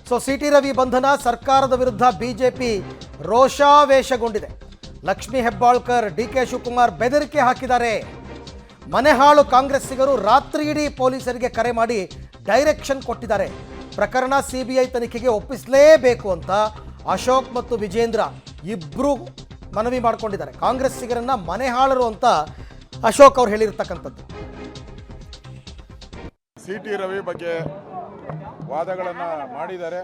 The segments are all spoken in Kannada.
ಸೊ ಸಿಟಿ ರವಿ ಬಂಧನ, ಸರ್ಕಾರದ ವಿರುದ್ಧ ಬಿಜೆಪಿ ರೋಷಾವೇಶಗೊಂಡಿದೆ. ಲಕ್ಷ್ಮೀ ಹೆಬ್ಬಾಳ್ಕರ್, ಡಿಕೆ ಶಿವಕುಮಾರ್ ಬೆದರಿಕೆ ಹಾಕಿದ್ದಾರೆ. ಮನೆಹಾಳು ಕಾಂಗ್ರೆಸ್ಸಿಗರು ರಾತ್ರಿಯಿಡೀ ಪೊಲೀಸರಿಗೆ ಕರೆ ಮಾಡಿ ಡೈರೆಕ್ಷನ್ ಕೊಟ್ಟಿದ್ದಾರೆ. ಪ್ರಕರಣ ಸಿಬಿಐ ತನಿಖೆಗೆ ಒಪ್ಪಿಸಲೇಬೇಕು ಅಂತ ಅಶೋಕ್ ಮತ್ತು ವಿಜೇಂದ್ರ ಇಬ್ಬರು ಮನವಿ ಮಾಡಿಕೊಂಡಿದ್ದಾರೆ. ಕಾಂಗ್ರೆಸ್ಸಿಗರನ್ನ ಮನೆಹಾಳರು ಅಂತ ಅಶೋಕ್ ಅವರು ಹೇಳಿರ್ತಕ್ಕಂಥದ್ದು. ಸಿಟಿ ರವಿ ಬಗ್ಗೆ ವಾದಗಳನ್ನು ಮಾಡಿದ್ದಾರೆ.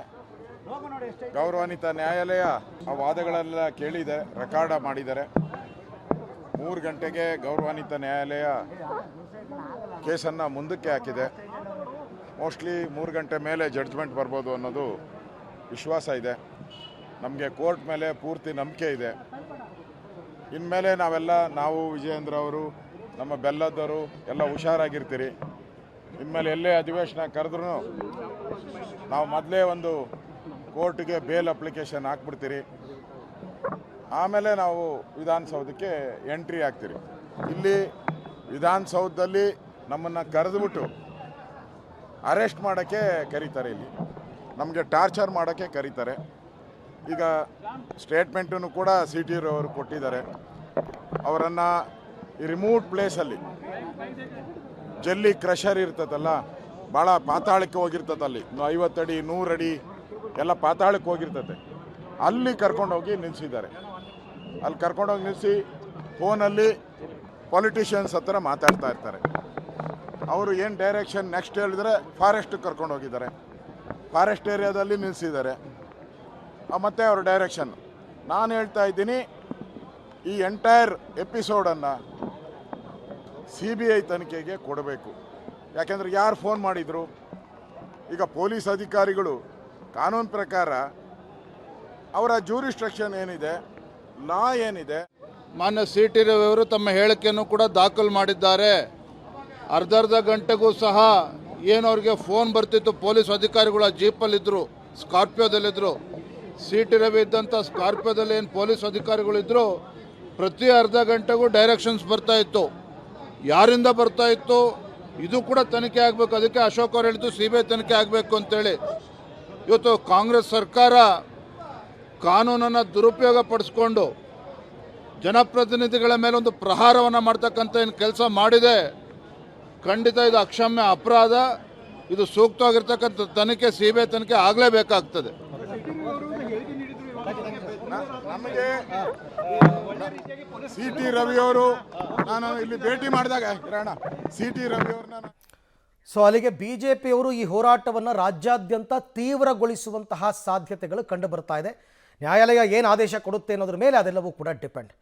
ಗೌರವಾನ್ವಿತ ನ್ಯಾಯಾಲಯ ಆ ವಾದಗಳೆಲ್ಲ ಕೇಳಿದೆ, ರೆಕಾರ್ಡ್ ಮಾಡಿದ್ದಾರೆ. 3 ಗಂಟೆಗೆ ಗೌರವಾನ್ವಿತ ನ್ಯಾಯಾಲಯ ಕೇಸನ್ನು ಮುಂದಕ್ಕೆ ಹಾಕಿದೆ. ಮೋಸ್ಟ್ಲಿ 3 ಗಂಟೆ ಮೇಲೆ ಜಡ್ಜ್ಮೆಂಟ್ ಬರ್ಬೋದು ಅನ್ನೋದು ವಿಶ್ವಾಸ ಇದೆ. ನಮಗೆ ಕೋರ್ಟ್ ಮೇಲೆ ಪೂರ್ತಿ ನಂಬಿಕೆ ಇದೆ. ಇನ್ಮೇಲೆ ನಾವು ವಿಜಯೇಂದ್ರ ಅವರು, ನಮ್ಮ ಬೆಲ್ಲದವರು ಎಲ್ಲ ಹುಷಾರಾಗಿರ್ತೀರಿ. ಇನ್ಮೇಲೆ ಎಲ್ಲೇ ಅಧಿವೇಶನ ಕರೆದ್ರೂ ನಾವು ಮೊದಲೇ ಒಂದು ಕೋರ್ಟ್ಗೆ ಬೇಲ್ ಅಪ್ಲಿಕೇಶನ್ ಹಾಕ್ಬಿಡ್ತೀರಿ. ಆಮೇಲೆ ನಾವು ವಿಧಾನಸೌಧಕ್ಕೆ ಎಂಟ್ರಿ ಆಗ್ತೀರಿ. ಇಲ್ಲಿ ವಿಧಾನಸೌಧದಲ್ಲಿ ನಮ್ಮನ್ನು ಕರೆದುಬಿಟ್ಟು ಅರೆಸ್ಟ್ ಮಾಡೋಕ್ಕೆ ಕರೀತಾರೆ. ಇಲ್ಲಿ ನಮಗೆ ಟಾರ್ಚರ್ ಮಾಡೋಕ್ಕೆ ಕರೀತಾರೆ. ಈಗ ಸ್ಟೇಟ್ಮೆಂಟನ್ನು ಕೂಡ ಸಿಟಿ ಅವರು ಕೊಟ್ಟಿದ್ದಾರೆ. ಅವರನ್ನು ಈ ರಿಮೋಟ್ ಪ್ಲೇಸಲ್ಲಿ ಜಲ್ಲಿ ಕ್ರಷರ್ ಇರ್ತದಲ್ಲ, ಭಾಳ ಪಾತಾಳಕ್ಕೆ ಹೋಗಿರ್ತದಲ್ಲಿ, 50 ಅಡಿ 100 ಅಡಿ ಎಲ್ಲ ಪಾತಾಳಕ್ಕೆ ಹೋಗಿರ್ತದೆ. ಅಲ್ಲಿ ಕರ್ಕೊಂಡೋಗಿ ನಿಲ್ಲಿಸಿದ್ದಾರೆ. ಅಲ್ಲಿ ಕರ್ಕೊಂಡೋಗಿ ನಿಲ್ಲಿಸಿ ಫೋನಲ್ಲಿ ಪೊಲಿಟಿಷಿಯನ್ಸ್ ಹತ್ರ ಮಾತಾಡ್ತಾ ಇರ್ತಾರೆ. ಅವರು ಏನು ಡೈರೆಕ್ಷನ್ ನೆಕ್ಸ್ಟ್ ಹೇಳಿದರೆ ಫಾರೆಸ್ಟಿಗೆ ಕರ್ಕೊಂಡೋಗಿದ್ದಾರೆ. ಫಾರೆಸ್ಟ್ ಏರಿಯಾದಲ್ಲಿ ನಿಲ್ಲಿಸಿದ್ದಾರೆ. ಮತ್ತು ಅವ್ರ ಡೈರೆಕ್ಷನ್ ನಾನು ಹೇಳ್ತಾ ಇದ್ದೀನಿ, ಈ ಎಂಟೈರ್ ಎಪಿಸೋಡನ್ನು CBI ತನಿಖೆಗೆ ಕೊಡಬೇಕು. ಯಾಕೆಂದರೆ ಯಾರು ಫೋನ್ ಮಾಡಿದರು? ಈಗ ಪೊಲೀಸ್ ಅಧಿಕಾರಿಗಳು ಕಾನೂನು ಪ್ರಕಾರ ಅವರ ಜ್ಯೂರಿಸ್ಟ್ರಕ್ಷನ್ ಏನಿದೆ, ಲಾ ಏನಿದೆ. ಮಾನ್ಯ ಸಿಟಿ ರವಿ ಅವರು ತಮ್ಮ ಹೇಳಿಕೆಯನ್ನು ಕೂಡ ದಾಖಲು ಮಾಡಿದ್ದಾರೆ. ಅರ್ಧ ಗಂಟೆಗೂ ಸಹ ಏನು ಅವ್ರಿಗೆ ಫೋನ್ ಬರ್ತಿತ್ತು, ಪೊಲೀಸ್ ಅಧಿಕಾರಿಗಳು ಜೀಪಲ್ಲಿದ್ದರು, ಸ್ಕಾರ್ಪಿಯೋದಲ್ಲಿದ್ದರು. ಸಿಟಿ ರವಿ ಇದ್ದಂಥ ಸ್ಕಾರ್ಪಿಯೋದಲ್ಲಿ ಏನು ಪೊಲೀಸ್ ಅಧಿಕಾರಿಗಳಿದ್ದರು, ಪ್ರತಿ ಅರ್ಧ ಗಂಟೆಗೂ ಡೈರೆಕ್ಷನ್ಸ್ ಬರ್ತಾ ಇತ್ತು. ಯಾರಿಂದ ಬರ್ತಾ ಇತ್ತು ಇದು ಕೂಡ ತನಿಖೆ ಆಗಬೇಕು. ಅದಕ್ಕೆ ಅಶೋಕ್ ಅವರು ಹೇಳಿದ್ದು CBI ತನಿಖೆ ಆಗಬೇಕು ಅಂತೇಳಿ. ಇವತ್ತು ಕಾಂಗ್ರೆಸ್ ಸರ್ಕಾರ ಕಾನೂನನ್ನು ದುರುಪಯೋಗ ಪಡಿಸ್ಕೊಂಡು ಜನಪ್ರತಿನಿಧಿಗಳ ಮೇಲೆ ಒಂದು ಪ್ರಹಾರವನ್ನು ಮಾಡ್ತಕ್ಕಂಥ ಏನು ಕೆಲಸ ಮಾಡಿದೆ, ಖಂಡಿತ ಇದು ಅಕ್ಷಮ್ಯ ಅಪರಾಧ. ಇದು ಸೂಕ್ತವಾಗಿರ್ತಕ್ಕಂಥ ತನಿಖೆ CBI ತನಿಖೆ ಆಗಲೇಬೇಕಾಗ್ತದೆ. ನಮಗೆ ಸಿಟಿ ರವಿಯವರು ನಾನು ಇಲ್ಲಿ ಭೇಟಿ ಮಾಡಿದಾಗ ಸಿಟಿ ರವಿಯವ್ರನ್ನ ಸೊ ಅಲ್ಲಿಗೆ ಬಿಜೆಪಿಯವರು ಈ ಹೋರಾಟವನ್ನು ರಾಜ್ಯಾದ್ಯಂತ ತೀವ್ರಗೊಳಿಸುವಂತಹ ಸಾಧ್ಯತೆಗಳು ಕಂಡು ಬರ್ತಾ ಇದೆ. ನ್ಯಾಯಾಲಯ ಏನು ಆದೇಶ ಕೊಡುತ್ತೆ ಅನ್ನೋದ್ರ ಮೇಲೆ ಅದೆಲ್ಲವೂ ಕೂಡ ಡಿಪೆಂಡ್.